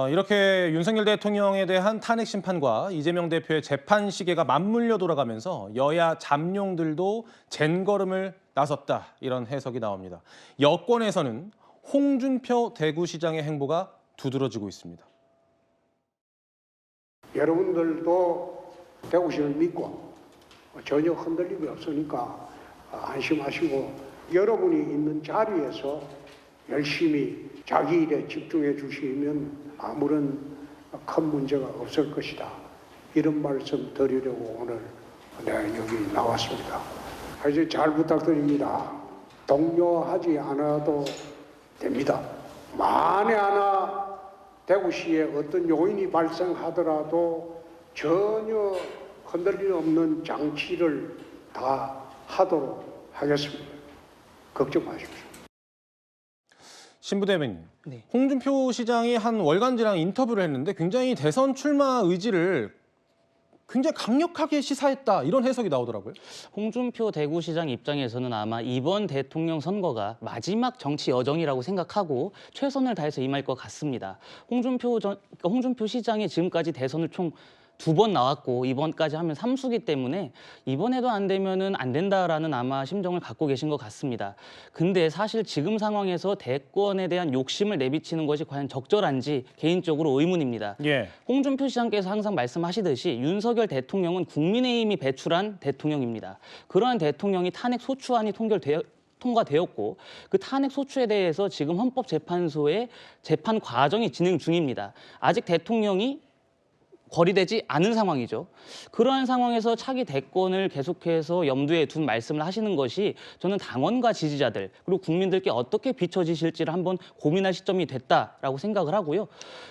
이렇게 윤석열 대통령에 대한 탄핵 심판과 이재명 대표의 재판 시계가 맞물려 돌아가면서 여야 잠룡들도 젠걸음을 나섰다, 이런 해석이 나옵니다. 여권에서는 홍준표 대구시장의 행보가 두드러지고 있습니다. 여러분들도 대구시를 믿고 전혀 흔들림이 없으니까 안심하시고 여러분이 있는 자리에서 열심히 자기 일에 집중해 주시면 아무런 큰 문제가 없을 것이다. 이런 말씀 드리려고 오늘 여기 나왔습니다. 아주 잘 부탁드립니다. 동요하지 않아도 됩니다. 만에 하나 대구시에 어떤 요인이 발생하더라도 전혀 흔들림 없는 장치를 다 하도록 하겠습니다. 걱정 마십시오. 신부대변인, 네. 홍준표 시장이 한 월간지랑 인터뷰를 했는데 굉장히 대선 출마 의지를 굉장히 강력하게 시사했다, 이런 해석이 나오더라고요. 홍준표 대구시장 입장에서는 아마 이번 대통령 선거가 마지막 정치 여정이라고 생각하고 최선을 다해서 임할 것 같습니다. 홍준표 시장이 지금까지 대선을 총 2번 나왔고 이번까지 하면 3수기 때문에 이번에도 안 되면은 안 된다라는 아마 심정을 갖고 계신 것 같습니다. 근데 사실 지금 상황에서 대권에 대한 욕심을 내비치는 것이 과연 적절한지 개인적으로 의문입니다. 예. 홍준표 시장께서 항상 말씀하시듯이 윤석열 대통령은 국민의힘이 배출한 대통령입니다. 그러한 대통령이 탄핵 소추안이 통과되었고 그 탄핵 소추에 대해서 지금 헌법재판소의 재판 과정이 진행 중입니다. 아직 대통령이 거리되지 않은 상황이죠. 그러한 상황에서 차기 대권을 계속해서 염두에 둔 말씀을 하시는 것이 저는 당원과 지지자들 그리고 국민들께 어떻게 비춰지실지를 한번 고민할 시점이 됐다라고 생각을 하고요.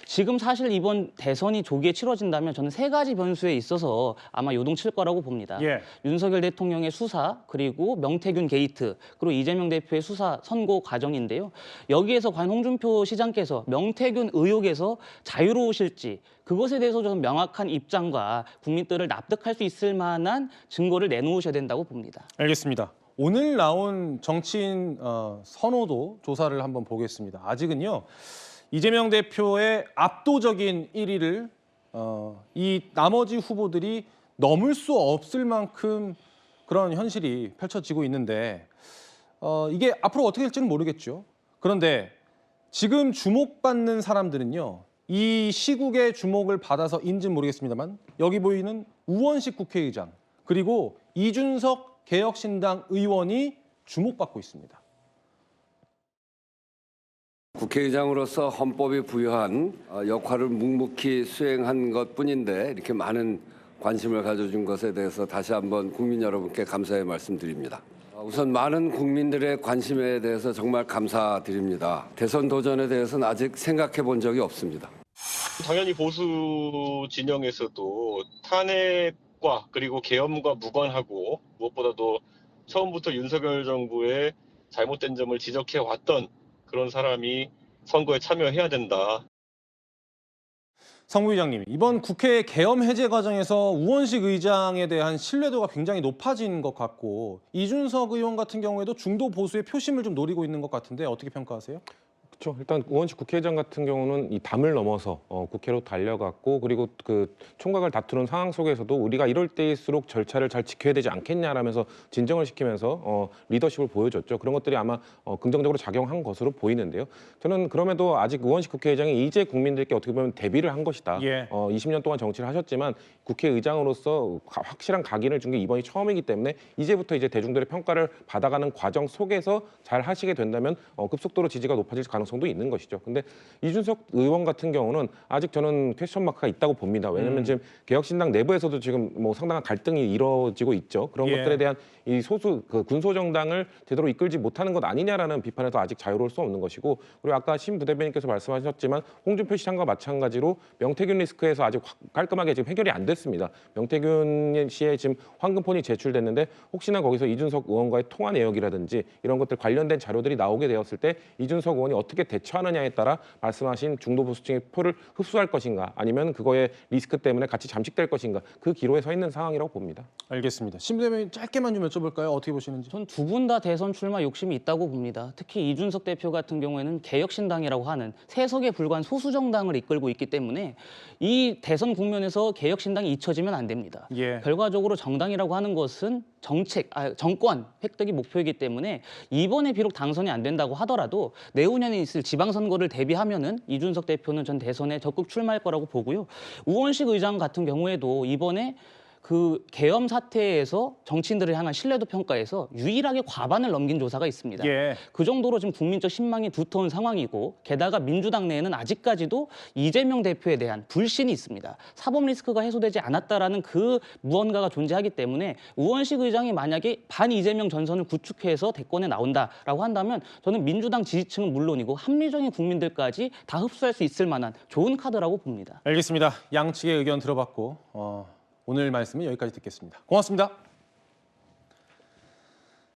지금 사실 이번 대선이 조기에 치러진다면 저는 3가지 변수에 있어서 아마 요동칠 거라고 봅니다. 예. 윤석열 대통령의 수사, 그리고 명태균 게이트, 그리고 이재명 대표의 수사 선고 과정인데요. 여기에서 과연 홍준표 시장께서 명태균 의혹에서 자유로우실지, 그것에 대해서 저는 명확한 입장과 국민들을 납득할 수 있을 만한 증거를 내놓으셔야 된다고 봅니다. 알겠습니다. 오늘 나온 정치인 선호도 조사를 한번 보겠습니다. 아직은요, 이재명 대표의 압도적인 1위를 이 나머지 후보들이 넘을 수 없을 만큼 그런 현실이 펼쳐지고 있는데 이게 앞으로 어떻게 될지는 모르겠죠. 그런데 지금 주목받는 사람들은요, 이 시국의 주목을 받아서인지는 모르겠습니다만 여기 보이는 우원식 국회의장 그리고 이준석 개혁신당 의원이 주목받고 있습니다. 국회의장으로서 헌법이 부여한 역할을 묵묵히 수행한 것뿐인데 이렇게 많은 관심을 가져준 것에 대해서 다시 한번 국민 여러분께 감사의 말씀드립니다. 우선 많은 국민들의 관심에 대해서 정말 감사드립니다. 대선 도전에 대해서는 아직 생각해 본 적이 없습니다. 당연히 보수 진영에서도 탄핵과 그리고 계엄과 무관하고 무엇보다도 처음부터 윤석열 정부의 잘못된 점을 지적해 왔던 그런 사람이 선거에 참여해야 된다. 성 부의장님, 이번 국회 계엄 해제 과정에서 우원식 의장에 대한 신뢰도가 굉장히 높아진 것 같고 이준석 의원 같은 경우에도 중도 보수의 표심을 좀 노리고 있는 것 같은데 어떻게 평가하세요? 그렇죠. 일단 우원식 국회의장 같은 경우는 이 담을 넘어서 국회로 달려갔고 그리고 그 총각을 다투는 상황 속에서도 우리가 이럴 때일수록 절차를 잘 지켜야 되지 않겠냐라면서 진정을 시키면서 리더십을 보여줬죠. 그런 것들이 아마 긍정적으로 작용한 것으로 보이는데요. 저는 그럼에도 아직 우원식 국회의장이 이제 국민들께 어떻게 보면 대비를 한 것이다. 예. 20년 동안 정치를 하셨지만 국회의장으로서 확실한 각인을 준 게 이번이 처음이기 때문에 이제부터 이제 대중들의 평가를 받아가는 과정 속에서 잘 하시게 된다면 급속도로 지지가 높아질 가능성도 있는 것이죠. 근데 이준석 의원 같은 경우는 아직 저는 퀘스천 마크가 있다고 봅니다. 왜냐하면 지금 개혁신당 내부에서도 지금 뭐 상당한 갈등이 이루어지고 있죠. 그런 예. 것들에 대한 이 소수 그 군소정당을 제대로 이끌지 못하는 것 아니냐라는 비판에도 아직 자유로울 수 없는 것이고 그리고 아까 신 부대변인께서 말씀하셨지만 홍준표 시장과 마찬가지로 명태균 리스크에서 아직 깔끔하게 지금 해결이 안 됐습니다. 명태균 씨의 지금 황금폰이 제출됐는데 혹시나 거기서 이준석 의원과의 통화 내역이라든지 이런 것들 관련된 자료들이 나오게 되었을 때 이준석 의원이 어떻게 어떻게 대처하느냐에 따라 말씀하신 중도 보수층의 표를 흡수할 것인가 아니면 그거의 리스크 때문에 같이 잠식될 것인가 그 기로에 서 있는 상황이라고 봅니다. 알겠습니다. 신 부대변인 짧게만 좀 여쭤볼까요? 어떻게 보시는지. 전 두 분 다 대선 출마 욕심이 있다고 봅니다. 특히 이준석 대표 같은 경우에는 개혁신당이라고 하는 세석에 불과한 소수 정당을 이끌고 있기 때문에 이 대선 국면에서 개혁신당이 잊혀지면 안 됩니다. 예. 결과적으로 정당이라고 하는 것은 정권 획득이 목표이기 때문에 이번에 비록 당선이 안 된다고 하더라도 내후년에 있을 지방선거를 대비하면은 이준석 대표는 전 대선에 적극 출마할 거라고 보고요. 우원식 의장 같은 경우에도 이번에 그 계엄 사태에서 정치인들을 향한 신뢰도 평가에서 유일하게 과반을 넘긴 조사가 있습니다. 예. 그 정도로 지금 국민적 신망이 두터운 상황이고 게다가 민주당 내에는 아직까지도 이재명 대표에 대한 불신이 있습니다. 사법 리스크가 해소되지 않았다라는 그 무언가가 존재하기 때문에 우원식 의장이 만약에 반 이재명 전선을 구축해서 대권에 나온다라고 한다면 저는 민주당 지지층은 물론이고 합리적인 국민들까지 다 흡수할 수 있을 만한 좋은 카드라고 봅니다. 알겠습니다. 양측의 의견 들어봤고 오늘 말씀은 여기까지 듣겠습니다. 고맙습니다.